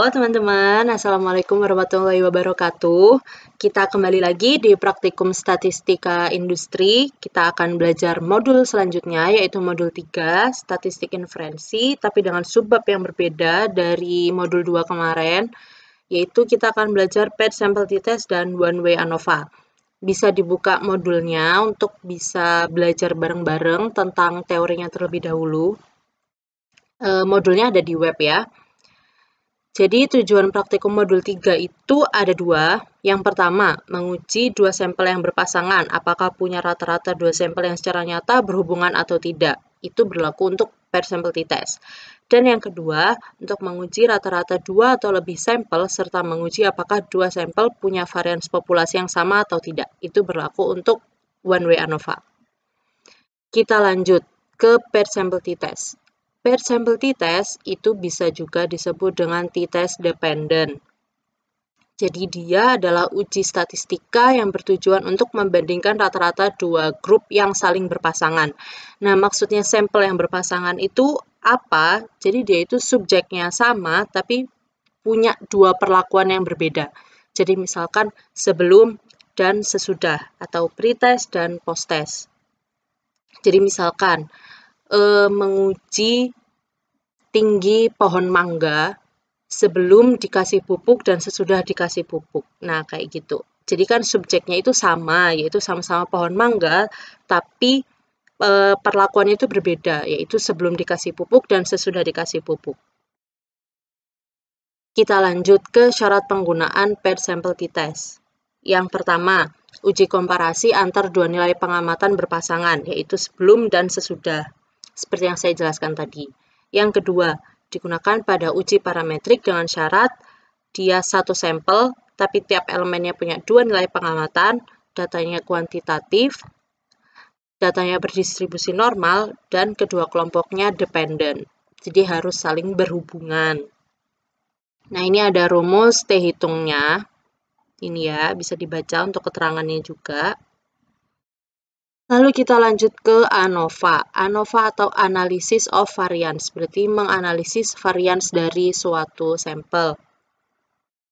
Halo teman-teman, Assalamualaikum warahmatullahi wabarakatuh. Kita kembali lagi di Praktikum Statistika Industri. Kita akan belajar modul selanjutnya, yaitu modul 3, Statistik Inferensi, tapi dengan subbab yang berbeda dari modul 2 kemarin, yaitu kita akan belajar Paired Sample T-Test dan One Way ANOVA. Bisa dibuka modulnya untuk bisa belajar bareng-bareng tentang teorinya terlebih dahulu. Modulnya ada di web ya. Jadi tujuan praktikum modul 3 itu ada dua. Yang pertama, menguji dua sampel yang berpasangan, apakah punya rata-rata dua sampel yang secara nyata berhubungan atau tidak. Itu berlaku untuk paired sample t-test. Dan yang kedua, untuk menguji rata-rata dua atau lebih sampel, serta menguji apakah dua sampel punya varians populasi yang sama atau tidak. Itu berlaku untuk one way ANOVA. Kita lanjut ke paired sample t-test. Paired sample t-test itu bisa juga disebut dengan t-test dependent. Jadi dia adalah uji statistika yang bertujuan untuk membandingkan rata-rata dua grup yang saling berpasangan. Nah, maksudnya sampel yang berpasangan itu apa? Jadi dia itu subjeknya sama, tapi punya dua perlakuan yang berbeda. Jadi misalkan sebelum dan sesudah, atau pre-test dan post-test. Jadi misalkan, menguji tinggi pohon mangga sebelum dikasih pupuk dan sesudah dikasih pupuk. Nah, kayak gitu. Jadi kan subjeknya itu sama, yaitu sama-sama pohon mangga, tapi perlakuannya itu berbeda, yaitu sebelum dikasih pupuk dan sesudah dikasih pupuk. Kita lanjut ke syarat penggunaan paired sample t-test. Yang pertama, uji komparasi antar dua nilai pengamatan berpasangan, yaitu sebelum dan sesudah, seperti yang saya jelaskan tadi. Yang kedua, digunakan pada uji parametrik dengan syarat dia satu sampel, tapi tiap elemennya punya dua nilai pengamatan, datanya kuantitatif, datanya berdistribusi normal, dan kedua kelompoknya dependent. Jadi harus saling berhubungan. Nah, ini ada rumus T hitungnya. Ini ya, bisa dibaca untuk keterangannya juga. Lalu kita lanjut ke ANOVA. ANOVA atau Analysis of Variance, berarti menganalisis varians dari suatu sampel.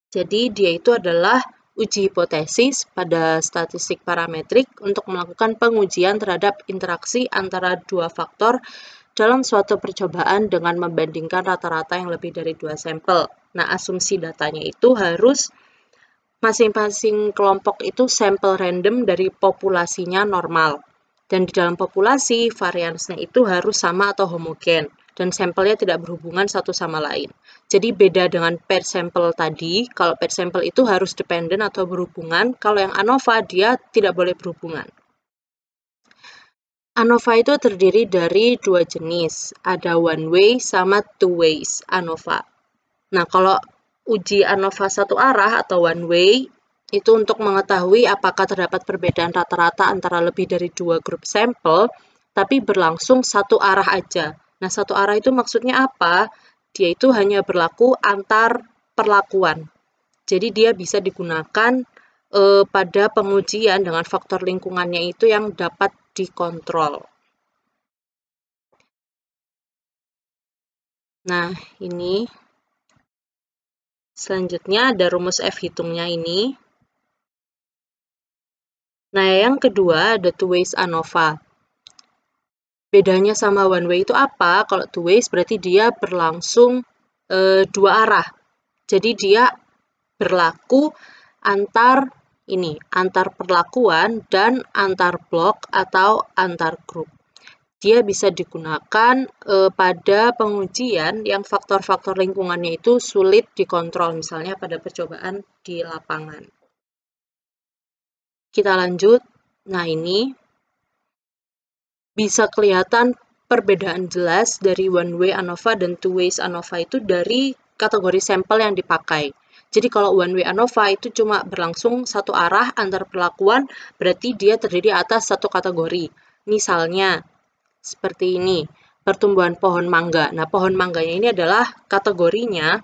Jadi dia itu adalah uji hipotesis pada statistik parametrik untuk melakukan pengujian terhadap interaksi antara dua faktor dalam suatu percobaan dengan membandingkan rata-rata yang lebih dari dua sampel. Nah, asumsi datanya itu harus masing-masing kelompok itu sampel random dari populasinya normal. Dan di dalam populasi, variansnya itu harus sama atau homogen. Dan sampelnya tidak berhubungan satu sama lain. Jadi beda dengan paired sample tadi, kalau paired sample itu harus dependent atau berhubungan, kalau yang ANOVA dia tidak boleh berhubungan. ANOVA itu terdiri dari dua jenis, ada one way sama two ways ANOVA. Nah, kalau uji ANOVA satu arah atau one way, itu untuk mengetahui apakah terdapat perbedaan rata-rata antara lebih dari dua grup sampel, tapi berlangsung satu arah aja. Nah, satu arah itu maksudnya apa? Dia itu hanya berlaku antar perlakuan. Jadi dia bisa digunakan pada pengujian dengan faktor lingkungannya itu yang dapat dikontrol. Nah, ini selanjutnya ada rumus F hitungnya ini. Nah, yang kedua ada two ways ANOVA. Bedanya sama one way itu apa? Kalau two ways berarti dia berlangsung dua arah. Jadi dia berlaku antar perlakuan dan antar blok atau antar grup. Dia bisa digunakan pada pengujian yang faktor-faktor lingkungannya itu sulit dikontrol, misalnya pada percobaan di lapangan. Kita lanjut. Nah, ini bisa kelihatan perbedaan jelas dari one way ANOVA dan two ways ANOVA itu dari kategori sampel yang dipakai. Jadi kalau one way ANOVA itu cuma berlangsung satu arah antar perlakuan, berarti dia terdiri atas satu kategori. Misalnya, seperti ini, pertumbuhan pohon mangga. Nah, pohon mangganya ini adalah kategorinya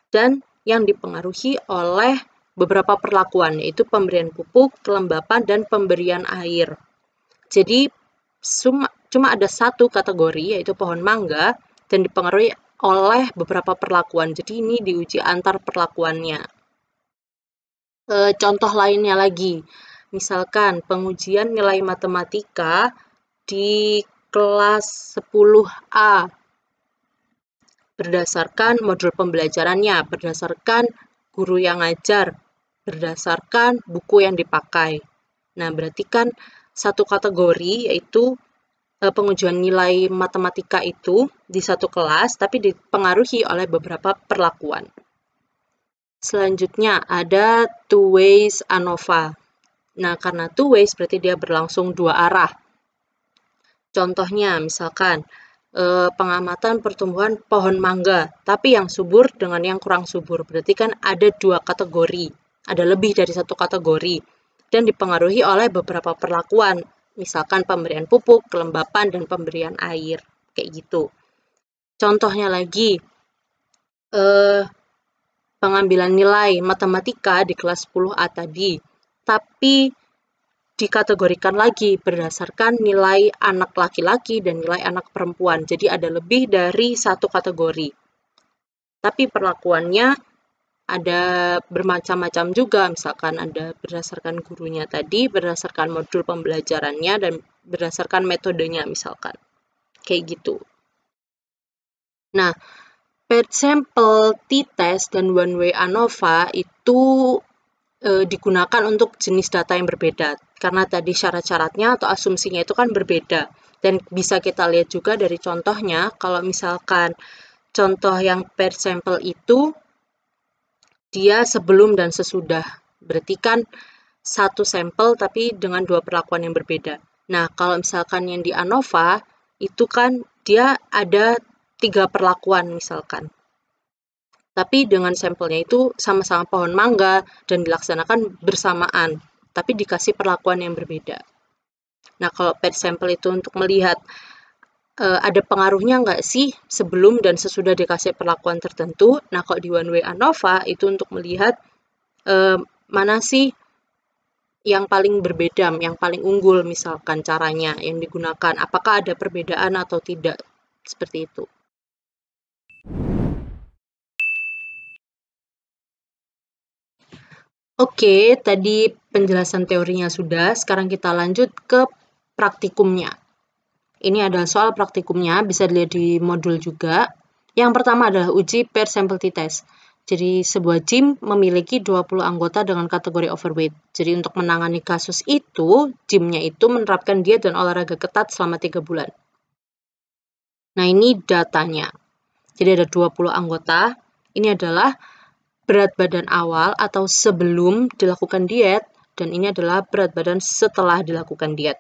dan yang dipengaruhi oleh beberapa perlakuan, yaitu pemberian pupuk, kelembapan, dan pemberian air. Jadi, cuma ada satu kategori, yaitu pohon mangga, dan dipengaruhi oleh beberapa perlakuan. Jadi ini diuji antar perlakuannya. Contoh lainnya lagi, misalkan pengujian nilai matematika di kelas 10A berdasarkan modul pembelajarannya, berdasarkan guru yang ngajar, berdasarkan buku yang dipakai. Nah, berarti kan satu kategori yaitu pengujian nilai matematika itu di satu kelas, tapi dipengaruhi oleh beberapa perlakuan. Selanjutnya ada two ways ANOVA. Nah, karena two ways berarti dia berlangsung dua arah. Contohnya, misalkan pengamatan pertumbuhan pohon mangga, tapi yang subur dengan yang kurang subur. Berarti kan ada dua kategori, ada lebih dari satu kategori, dan dipengaruhi oleh beberapa perlakuan, misalkan pemberian pupuk, kelembapan, dan pemberian air, kayak gitu. Contohnya lagi, pengambilan nilai matematika di kelas 10A tadi, tapi dikategorikan lagi berdasarkan nilai anak laki-laki dan nilai anak perempuan. Jadi ada lebih dari satu kategori. Tapi perlakuannya ada bermacam-macam juga, misalkan ada berdasarkan gurunya tadi, berdasarkan modul pembelajarannya, dan berdasarkan metodenya misalkan. Kayak gitu. Nah, paired sample t-test dan one-way ANOVA itu digunakan untuk jenis data yang berbeda. Karena tadi syarat-syaratnya atau asumsinya itu kan berbeda. Dan bisa kita lihat juga dari contohnya, kalau misalkan contoh yang paired sample itu, dia sebelum dan sesudah. Berarti kan satu sampel tapi dengan dua perlakuan yang berbeda. Nah, kalau misalkan yang di ANOVA, itu kan dia ada 3 perlakuan misalkan. Tapi dengan sampelnya itu sama-sama pohon mangga dan dilaksanakan bersamaan, tapi dikasih perlakuan yang berbeda. Nah, kalau paired sample itu untuk melihat ada pengaruhnya nggak sih sebelum dan sesudah dikasih perlakuan tertentu. Nah, kalau di one way ANOVA itu untuk melihat mana sih yang paling berbeda, yang paling unggul misalkan caranya yang digunakan, apakah ada perbedaan atau tidak, seperti itu. Oke, tadi penjelasan teorinya sudah, sekarang kita lanjut ke praktikumnya. Ini adalah soal praktikumnya, bisa dilihat di modul juga. Yang pertama adalah uji paired sample t-test. Jadi sebuah gym memiliki 20 anggota dengan kategori overweight. Jadi untuk menangani kasus itu, gymnya itu menerapkan diet dan olahraga ketat selama 3 bulan. Nah, ini datanya. Jadi ada 20 anggota. Ini adalah berat badan awal atau sebelum dilakukan diet, dan ini adalah berat badan setelah dilakukan diet.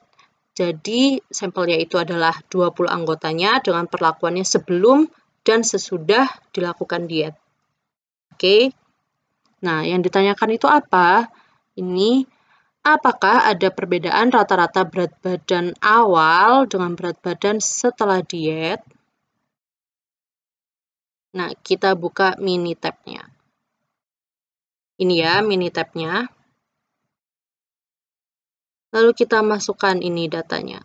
Jadi sampelnya itu adalah 20 anggotanya dengan perlakuannya sebelum dan sesudah dilakukan diet. Oke. Nah, yang ditanyakan itu apa? Ini, apakah ada perbedaan rata-rata berat badan awal dengan berat badan setelah diet? Nah, kita buka mini tab-nya. Ini ya mini tab-nya. Lalu kita masukkan ini datanya.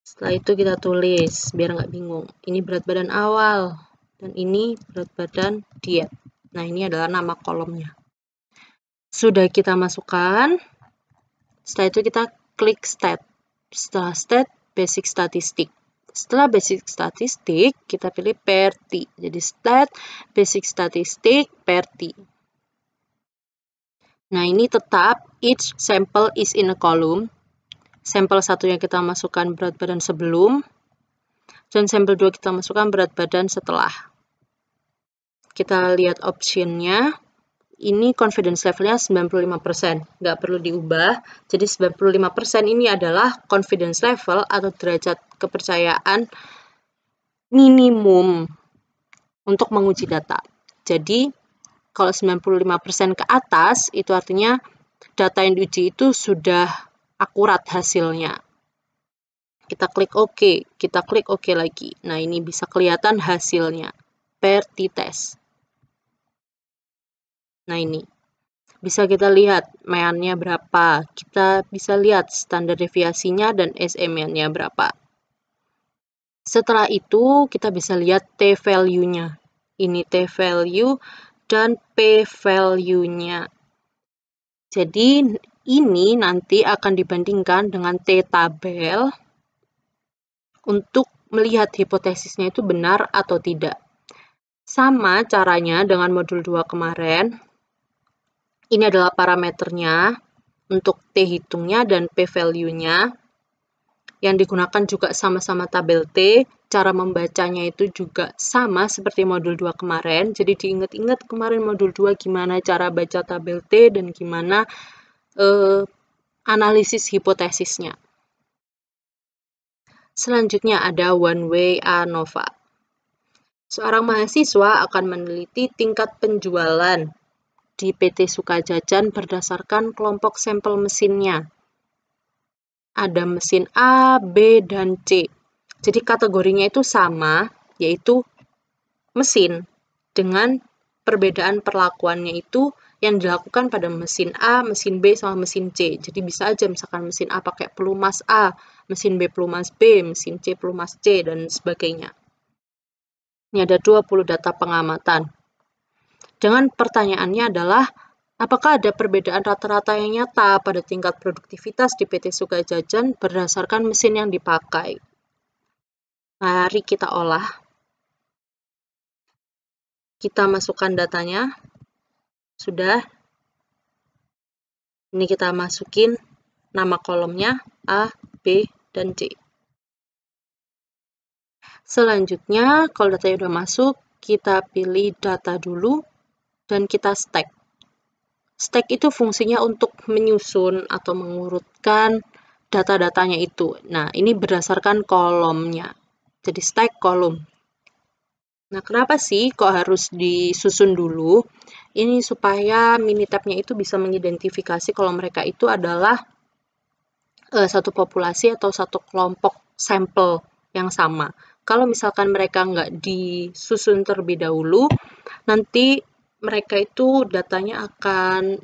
Setelah itu kita tulis, biar nggak bingung. Ini berat badan awal, dan ini berat badan diet. Nah, ini adalah nama kolomnya. Sudah kita masukkan. Setelah itu kita klik stat. Setelah stat, basic statistik. Setelah basic statistik, kita pilih paired t. Jadi stat, basic statistik, paired t. Nah, ini tetap each sample is in a column. Sampel 1 yang kita masukkan berat badan sebelum, dan sampel 2 kita masukkan berat badan setelah. Kita lihat optionnya, ini confidence levelnya 95%, nggak perlu diubah. Jadi 95% ini adalah confidence level atau derajat kepercayaan minimum untuk menguji data. Jadi kalau 95% ke atas, itu artinya data yang diuji itu sudah akurat hasilnya. Kita klik OK, kita klik OK lagi. Nah, ini bisa kelihatan hasilnya, paired t-test. Nah, ini bisa kita lihat mean-nya berapa, kita bisa lihat standar deviasinya dan SMN-nya berapa. Setelah itu kita bisa lihat T-value-nya. Ini T-value dan P-value-nya. Jadi ini nanti akan dibandingkan dengan T-tabel untuk melihat hipotesisnya itu benar atau tidak. Sama caranya dengan modul 2 kemarin. Ini adalah parameternya untuk T-hitungnya dan P-value-nya. Yang digunakan juga sama-sama tabel T, cara membacanya itu juga sama seperti modul 2 kemarin. Jadi diingat-ingat kemarin modul 2 gimana cara baca tabel T dan gimana analisis hipotesisnya. Selanjutnya ada one way ANOVA. Seorang mahasiswa akan meneliti tingkat penjualan di PT Sukajajan berdasarkan kelompok sampel mesinnya. Ada mesin A, B, dan C. Jadi kategorinya itu sama, yaitu mesin, dengan perbedaan perlakuannya itu yang dilakukan pada mesin A, mesin B, sama mesin C. Jadi bisa aja misalkan mesin A pakai pelumas A, mesin B pelumas B, mesin C pelumas C, dan sebagainya. Ini ada 20 data pengamatan. Dengan pertanyaannya adalah, apakah ada perbedaan rata-rata yang nyata pada tingkat produktivitas di PT Sukajajan berdasarkan mesin yang dipakai? Mari kita olah. Kita masukkan datanya. Sudah. Ini kita masukin nama kolomnya A, B, dan C. Selanjutnya, kalau datanya sudah masuk, kita pilih data dulu dan kita stack. Stack itu fungsinya untuk menyusun atau mengurutkan data-datanya itu. Nah, ini berdasarkan kolomnya. Jadi stack kolom. Nah, kenapa sih kok harus disusun dulu? Ini supaya Minitab-nya itu bisa mengidentifikasi kalau mereka itu adalah satu populasi atau satu kelompok sampel yang sama. Kalau misalkan mereka nggak disusun terlebih dahulu, nanti mereka itu datanya akan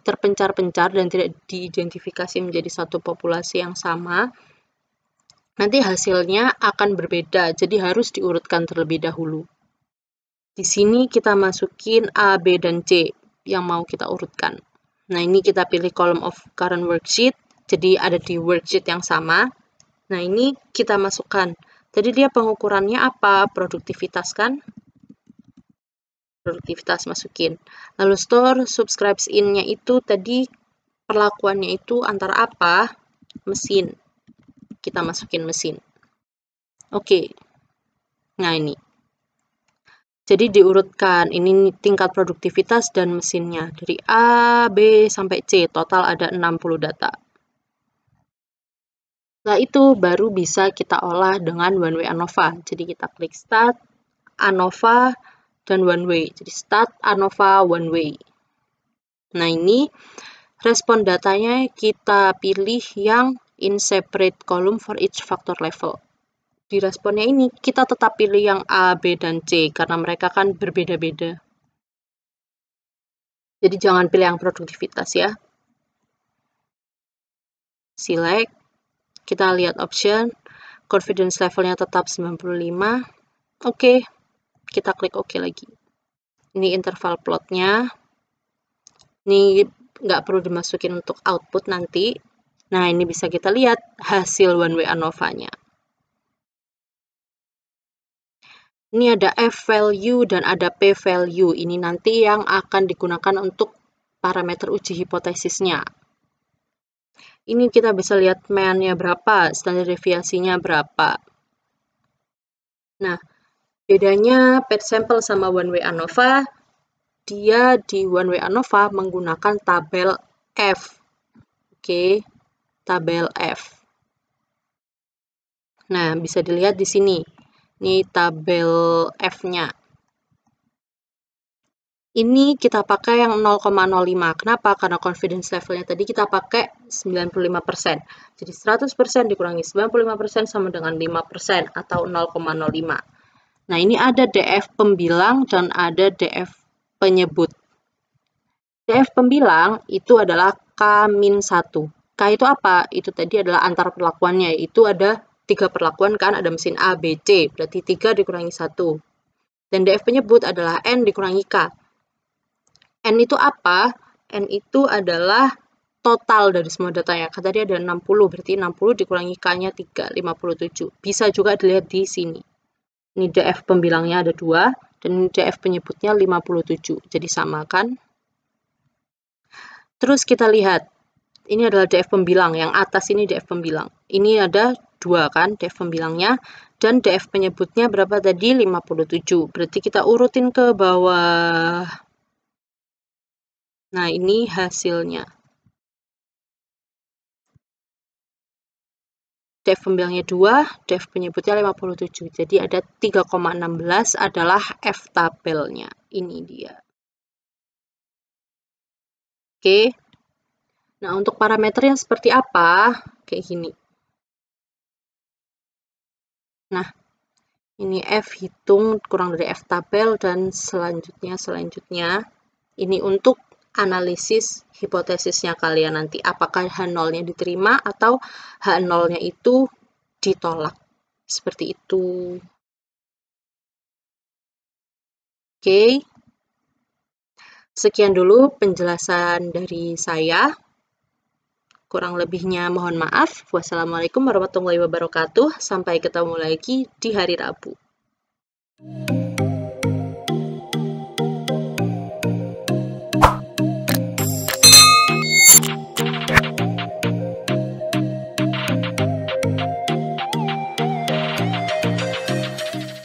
terpencar-pencar dan tidak diidentifikasi menjadi satu populasi yang sama. Nanti hasilnya akan berbeda, jadi harus diurutkan terlebih dahulu. Di sini kita masukin A, B, dan C yang mau kita urutkan. Nah, ini kita pilih column of current worksheet, jadi ada di worksheet yang sama. Nah, ini kita masukkan. Jadi dia pengukurannya apa? Produktivitas kan? Produktivitas masukin. Lalu store subscribes in-nya itu tadi perlakuannya itu antara apa? Mesin. Kita masukin mesin. Oke. Nah, ini. Jadi diurutkan, ini tingkat produktivitas dan mesinnya. Dari A, B, sampai C, total ada 60 data. Setelah itu baru bisa kita olah dengan one way ANOVA. Jadi kita klik start, ANOVA, dan one way. Jadi start, ANOVA, one way. Nah, ini respon datanya kita pilih yang in separate column for each factor level. Di responnya ini kita tetap pilih yang A, B, dan C karena mereka kan berbeda-beda. Jadi jangan pilih yang produktivitas ya. Select, kita lihat option, confidence levelnya tetap 95. Oke, kita klik OK lagi. Ini interval plotnya. Ini nggak perlu dimasukin untuk output nanti. Nah, ini bisa kita lihat hasil one way ANOVA-nya. Ini ada F-value dan ada P-value. Ini nanti yang akan digunakan untuk parameter uji hipotesisnya. Ini kita bisa lihat mean-nya berapa, standar deviasinya berapa. Nah, bedanya PET sample sama one way ANOVA, dia di one way ANOVA menggunakan tabel F. Oke, tabel F. Nah, bisa dilihat di sini. Ini tabel F-nya. Ini kita pakai yang 0,05. Kenapa? Karena confidence levelnya tadi kita pakai 95%. Jadi 100% dikurangi 95% sama dengan 5% atau 0,05. Nah, ini ada DF pembilang dan ada DF penyebut. DF pembilang itu adalah K-1. K itu apa? Itu tadi adalah antar perlakuannya, yaitu ada 3 perlakuan kan, ada mesin A, B, C, berarti 3 dikurangi 1. Dan DF penyebut adalah N dikurangi K. N itu apa? N itu adalah total dari semua datanya. Kan tadi ada 60, berarti 60 dikurangi K-nya 3, 57. Bisa juga dilihat di sini. Ini DF pembilangnya ada 2, dan DF penyebutnya 57. Jadi sama kan? Terus kita lihat, ini adalah DF pembilang, yang atas ini DF pembilang. Ini ada 2 kan, DF pembilangnya, dan DF penyebutnya berapa tadi? 57. Berarti kita urutin ke bawah. Nah, ini hasilnya. DF pembilangnya 2, DF penyebutnya 57. Jadi ada 3,16 adalah F tabelnya. Ini dia. Oke. Nah, untuk parameternya seperti apa? Kayak gini. Nah, ini F hitung kurang dari F tabel dan selanjutnya. Ini untuk analisis hipotesisnya kalian nanti. Apakah H0-nya diterima atau H0-nya itu ditolak. Seperti itu. Oke. Sekian dulu penjelasan dari saya. Kurang lebihnya mohon maaf. Wassalamualaikum warahmatullahi wabarakatuh. Sampai ketemu lagi di hari Rabu.